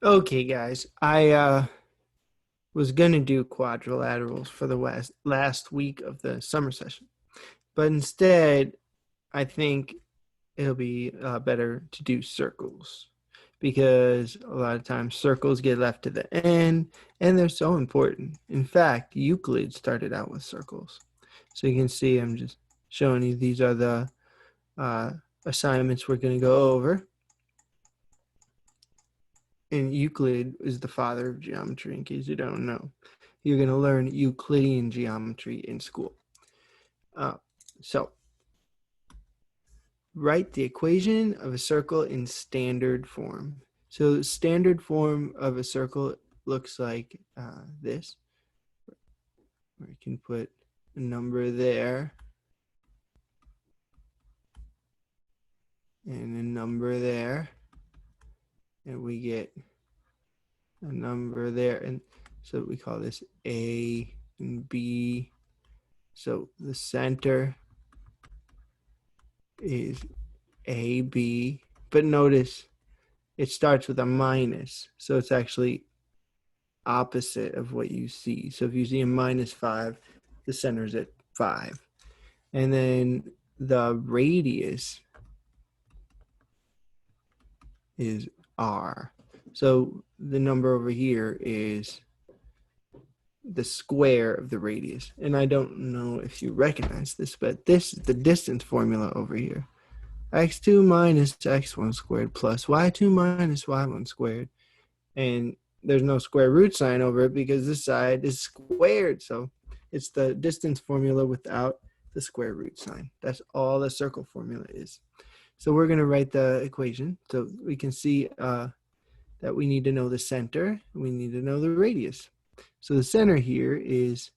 Okay, guys, I was gonna do quadrilaterals for the last week of the summer session, but instead, I think it'll be better to do circles because a lot of times circles get left to the end and they're so important. In fact, Euclid started out with circles. So you can see I'm just showing you these are the uh, assignments we're going to go over. And Euclid is the father of geometry, in case you don't know. You're going to learn Euclidean geometry in school. Uh, so, write the equation of a circle in standard form. So, standard form of a circle looks like this, where you can put a number there and a number there, and we get a number there. And so, we call this A and B. So, the center is AB, but notice it starts with a minus, so it's actually opposite of what you see. So if you see a -5, the center's at 5. And then the radius is R. So the number over here is the square of the radius. And I don't know if you recognize this, but this is the distance formula over here. X2 minus x1 squared plus y2 minus y1 squared. And there's no square root sign over it because this side is squared. So it's the distance formula without the square root sign. That's all the circle formula is. So we're going to write the equation. So we can see that we need to know the center. We need to know the radius. So the center here is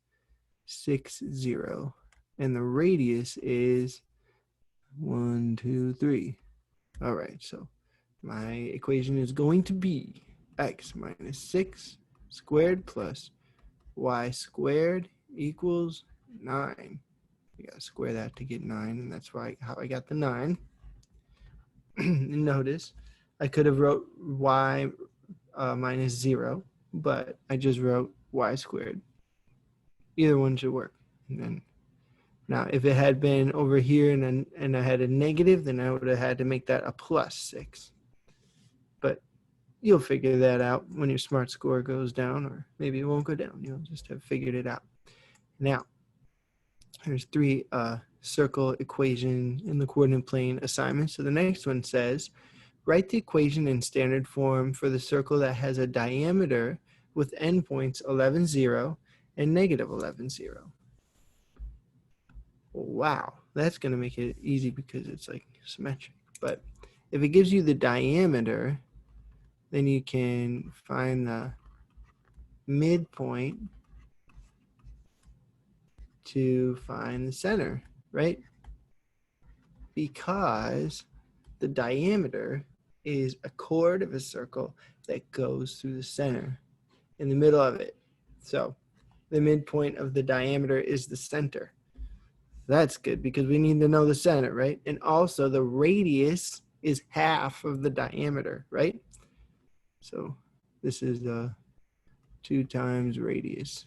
6, 0. And the radius is 1, 2, 3. All right, so my equation is going to be x minus 6 squared plus y squared equals 9. You gotta square that to get 9, and that's how I got the 9. Notice I could have wrote y minus 0, but I just wrote y squared. Either one should work. And then now, if it had been over here and I had a negative, then I would have had to make that a plus 6. But you'll figure that out when your smart score goes down, or maybe it won't go down. You'll just have figured it out. Now, there's 3 circle equation in the coordinate plane assignments. So the next one says, write the equation in standard form for the circle that has a diameter with endpoints 11, 0 and negative 11, 0. Wow, that's going to make it easy because it's like symmetric. But if it gives you the diameter, then you can find the midpoint to find the center, right? Because the diameter is a chord of a circle that goes through the center in the middle of it. So the midpoint of the diameter is the center. That's good because we need to know the center, right? And also the radius is half of the diameter, right? So this is 2 times radius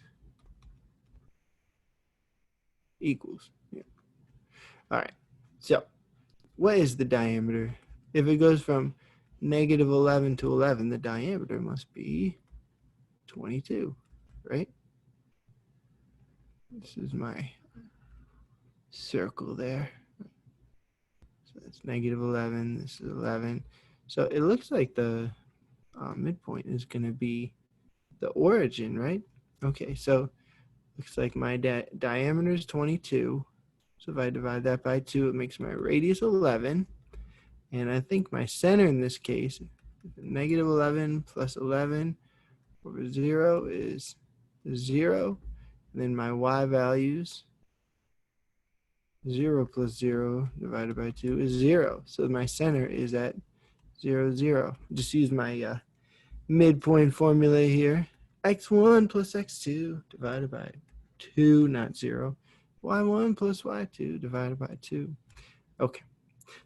equals. Yeah. All right. So what is the diameter? If it goes from negative 11 to 11, the diameter must be 22, right? This is my circle there. So that's negative 11. This is 11. So it looks like the midpoint is going to be the origin, right? Okay, so looks like my diameter is 22. So if I divide that by 2, it makes my radius 11. And I think my center in this case, negative 11 plus 11 over 0 is 0. And then my y values, 0 plus 0 divided by 2 is 0. So my center is at 0, 0. Just use my midpoint formula here. X1 plus X2 divided by 2, not 0. Y1 plus Y2 divided by 2. Okay,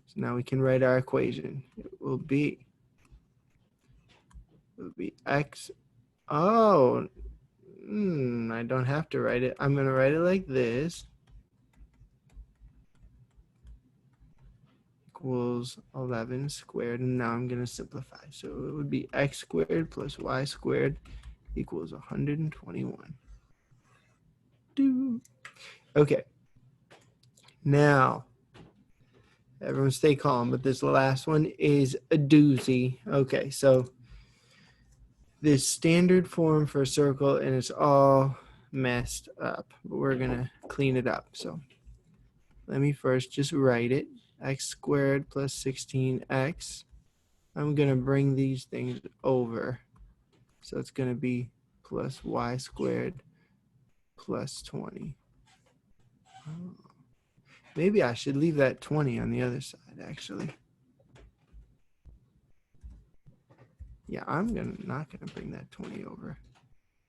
so now we can write our equation. It will be It would be x. Oh, I don't have to write it. I'm going to write it like this. Equals 11 squared. And now I'm going to simplify. So it would be x squared plus y squared equals 121. Okay. Now, everyone stay calm, but this last one is a doozy. Okay, so this standard form for a circle, and it's all messed up, but we're gonna clean it up. So let me first just write it. X squared plus 16x. I'm gonna bring these things over. So it's gonna be plus y squared plus 20. Maybe I should leave that 20 on the other side, actually. Yeah, I'm not gonna bring that 20 over.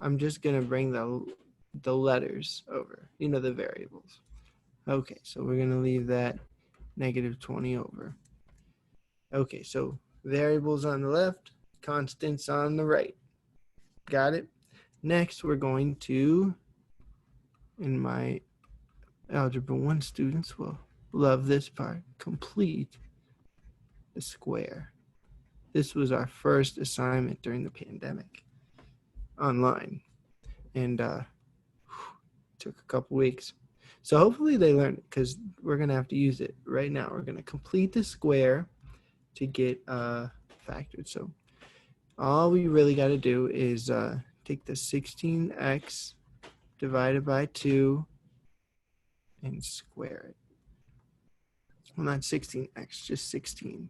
I'm just gonna bring the letters over, the variables. Okay, so we're gonna leave that negative 20 over. Okay, so variables on the left, constants on the right. Got it? Next, we're going to, in my Algebra 1 students will love this part, complete the square. This was our first assignment during the pandemic online, and took a couple weeks. So hopefully they learned it, because we're going to have to use it right now. We're going to complete the square to get factored. So all we really got to do is take the 16x divided by 2 and square it. Well, not 16x, just 16.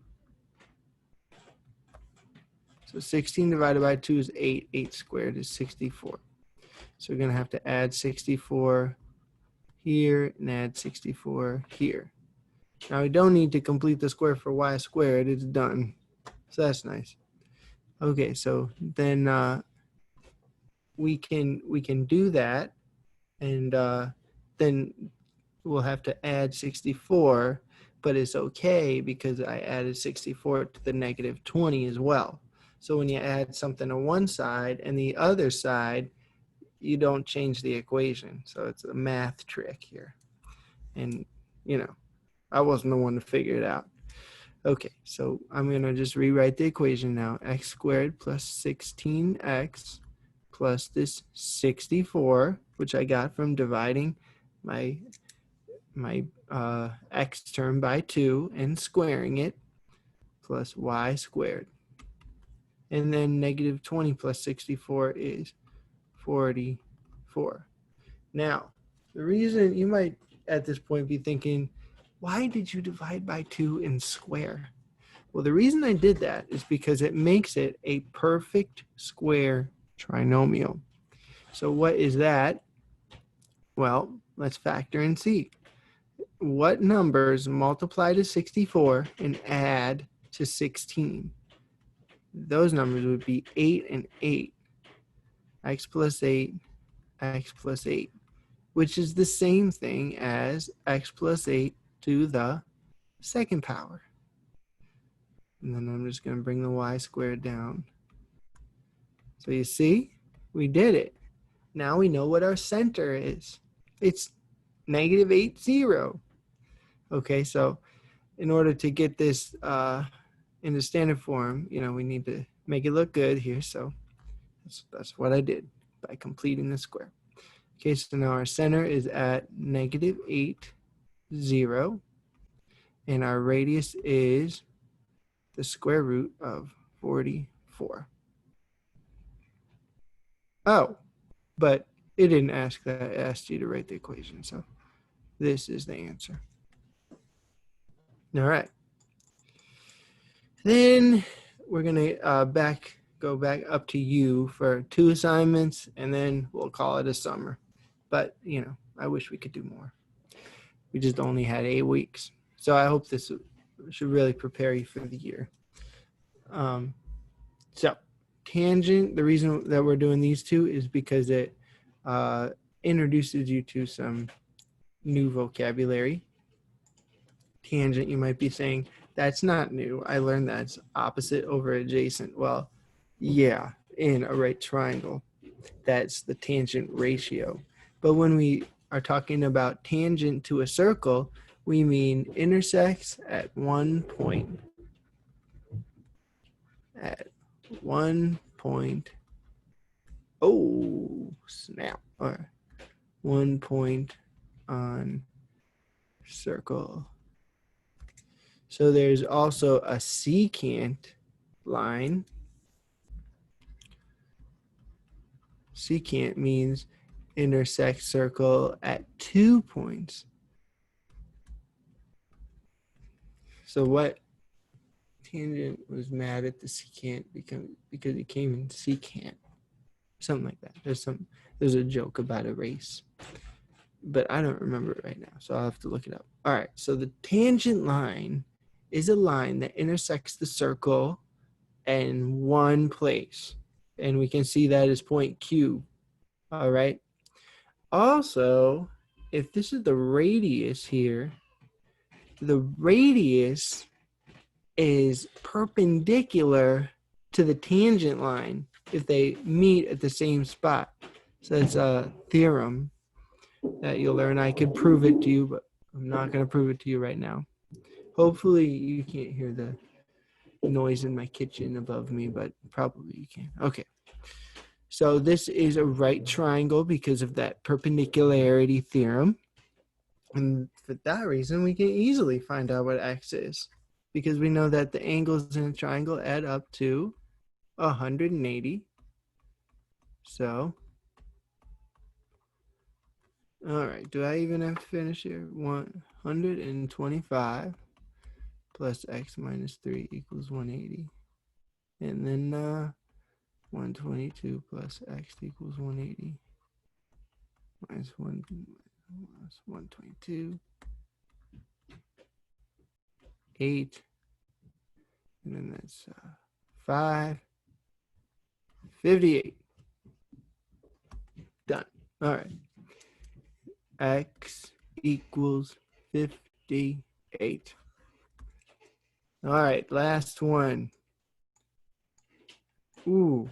So 16 divided by 2 is 8. 8 squared is 64. So we're going to have to add 64 here and add 64 here. Now we don't need to complete the square for y squared. It's done. So that's nice. Okay, so then we can do that, and then we'll have to add 64, but it's okay because I added 64 to the negative 20 as well. So when you add something on one side and the other side, you don't change the equation. So it's a math trick here. And, I wasn't the one to figure it out. Okay, so I'm going to just rewrite the equation now. X squared plus 16x plus this 64, which I got from dividing my x term by 2 and squaring it, plus y squared. And then negative 20 plus 64 is 44. Now, the reason you might at this point be thinking, why did you divide by 2 and square? Well, the reason I did that is because it makes it a perfect square trinomial. So what is that? Well, let's factor and see. What numbers multiply to 64 and add to 16? Those numbers would be 8 and 8. X plus 8, x plus 8, which is the same thing as x plus 8 to the second power. And then I'm just going to bring the y squared down. So you see, we did it. Now we know what our center is. It's negative 8, 0. Okay, so in order to get this in the standard form, we need to make it look good here. So that's what I did by completing the square. Okay, so now our center is at negative 8, 0. And our radius is the square root of 44. Oh, but it didn't ask that. It asked you to write the equation. So this is the answer. All right. Then we're going to go back up to you for 2 assignments, and then we'll call it a summer. But, I wish we could do more. We just only had 8 weeks. So I hope this should really prepare you for the year. So tangent, the reason that we're doing these 2 is because it introduces you to some new vocabulary. Tangent, you might be saying, that's not new. I learned that's opposite over adjacent. Well, Yeah, in a right triangle. That's the tangent ratio. But when we are talking about tangent to a circle, we mean intersects at one point. At one point. Oh, snap. Or 1 point on circle. So there's also a secant line. Secant means intersect circle at 2 points. So what tangent was mad at the secant because he came in secant? Something like that. There's a joke about a race, but I don't remember it right now, so I'll have to look it up. All right, so the tangent line is a line that intersects the circle in one place, and we can see that as point Q. All right. Also, if this is the radius here, the radius is perpendicular to the tangent line if they meet at the same spot. So that's a theorem that you'll learn. I could prove it to you, but I'm not going to prove it to you right now. Hopefully you can't hear the noise in my kitchen above me, but probably you can. Okay. So this is a right triangle because of that perpendicularity theorem. And for that reason, we can easily find out what x is because we know that the angles in a triangle add up to 180. So, all right, do I even have to finish here? 125 plus x minus 3 equals 180. And then 122 plus x equals 180 minus 122, 8, and then that's 5, 58. Done. All right. X equals 58. All right, last one. Ooh,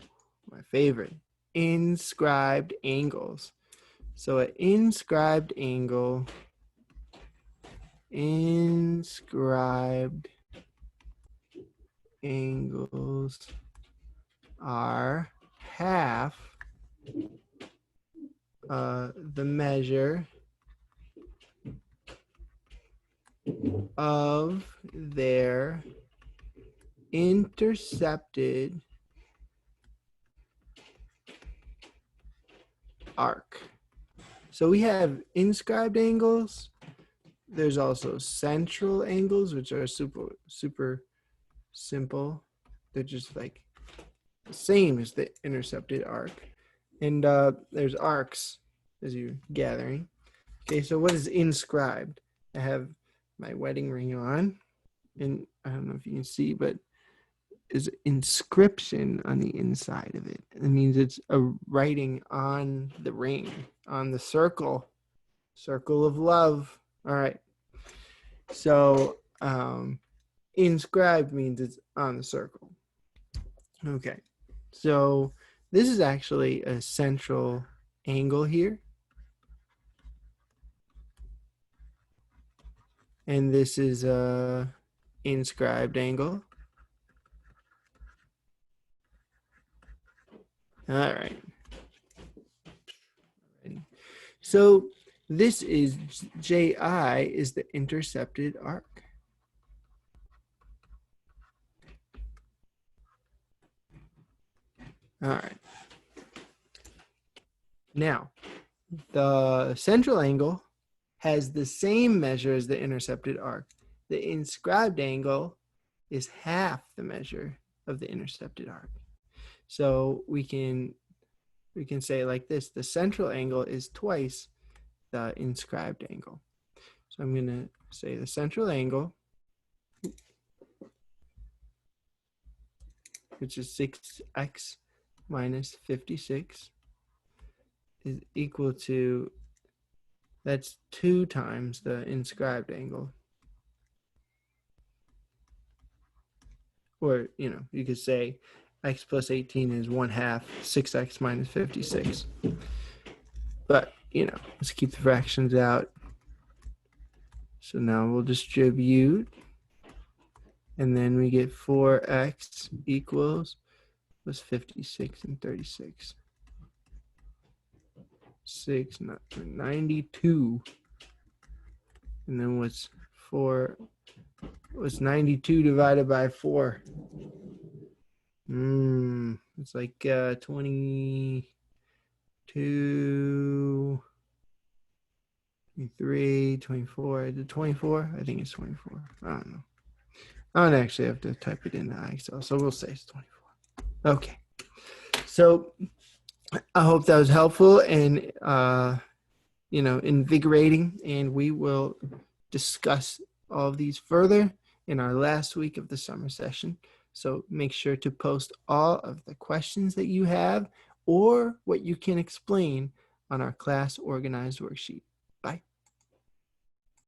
my favorite. Inscribed angles. So an inscribed angle, inscribed angles are half the measure of their intercepted arc. So we have inscribed angles. There's also central angles, which are super simple. They're just like the same as the intercepted arc. And there's arcs, as you're gathering. Okay, so what is inscribed? I have my wedding ring on, and I don't know if you can see, but is inscription on the inside of it. It means it's a writing on the ring, on the circle of love. All right. So inscribed means it's on the circle. Okay. So this is actually a central angle here. And this is a inscribed angle. All right. So this is JI is the intercepted arc. All right. Now, the central angle has the same measure as the intercepted arc. The inscribed angle is half the measure of the intercepted arc. So we can say it like this: the central angle is twice the inscribed angle. So I'm going to say the central angle, which is 6x minus 56, is equal to, that's 2 times the inscribed angle. Or, you could say x plus 18 is 1/2, 6x minus 56. But, you know, let's keep the fractions out. So now we'll distribute, and then we get 4x equals was 56 and 36. 92. And then what's 92 divided by 4? It's like 22, 23, 24. Is it 24? I think it's 24. I don't know. I don't actually have to type it in Excel, so we'll say it's 24. Okay. So I hope that was helpful and you know, invigorating, and we will discuss all of these further in our last week of the summer session. So make sure to post all of the questions that you have or what you can explain on our class organized worksheet. Bye.